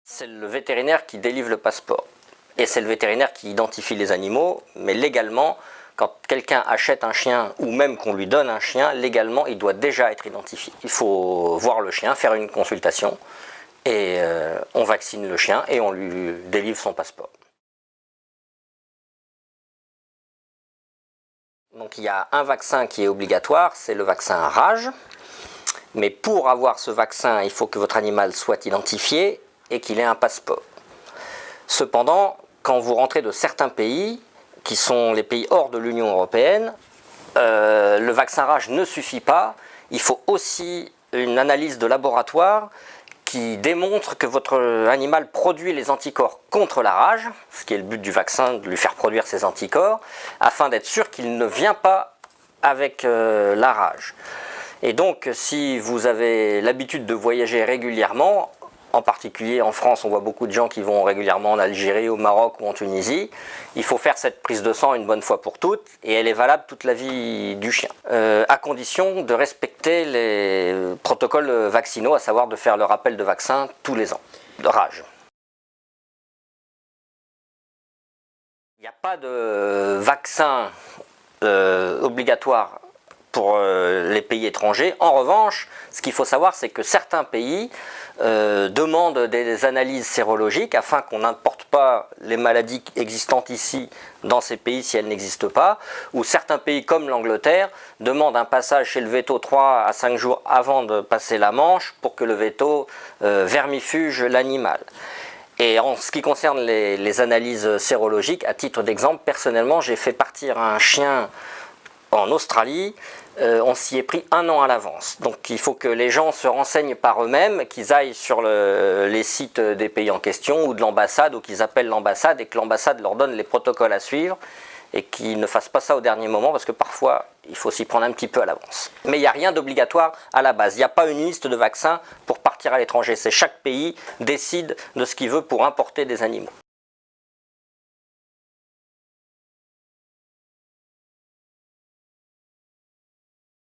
C'est le vétérinaire qui délivre le passeport. Et c'est le vétérinaire qui identifie les animaux, mais légalement, quand quelqu'un achète un chien ou même qu'on lui donne un chien, légalement, il doit déjà être identifié. Il faut voir le chien, faire une consultation, et on vaccine le chien et on lui délivre son passeport. Donc il y a un vaccin qui est obligatoire, c'est le vaccin rage. Mais pour avoir ce vaccin, il faut que votre animal soit identifié et qu'il ait un passeport. Cependant, quand vous rentrez de certains pays, qui sont les pays hors de l'Union européenne, le vaccin rage ne suffit pas. Il faut aussi une analyse de laboratoire qui démontre que votre animal produit les anticorps contre la rage, ce qui est le but du vaccin, de lui faire produire ces anticorps, afin d'être sûr qu'il ne vient pas avec la rage. Et donc, si vous avez l'habitude de voyager régulièrement, en particulier en France, on voit beaucoup de gens qui vont régulièrement en Algérie, au Maroc ou en Tunisie, il faut faire cette prise de sang une bonne fois pour toutes, et elle est valable toute la vie du chien, à condition de respecter les protocoles vaccinaux, à savoir de faire le rappel de vaccin tous les ans, de rage. Il n'y a pas de vaccin obligatoire pour les pays étrangers. En revanche, ce qu'il faut savoir, c'est que certains pays demandent des analyses sérologiques afin qu'on n'importe pas les maladies existantes ici dans ces pays si elles n'existent pas, ou certains pays comme l'Angleterre demandent un passage chez le véto 3 à 5 jours avant de passer la Manche pour que le véto vermifuge l'animal. Et en ce qui concerne les analyses sérologiques, à titre d'exemple, personnellement, j'ai fait partir un chien en Australie, on s'y est pris 1 an à l'avance. Donc il faut que les gens se renseignent par eux-mêmes, qu'ils aillent sur les sites des pays en question ou de l'ambassade, ou qu'ils appellent l'ambassade et que l'ambassade leur donne les protocoles à suivre et qu'ils ne fassent pas ça au dernier moment parce que parfois il faut s'y prendre un petit peu à l'avance. Mais il n'y a rien d'obligatoire à la base. Il n'y a pas une liste de vaccins pour partir à l'étranger. C'est chaque pays décide de ce qu'il veut pour importer des animaux.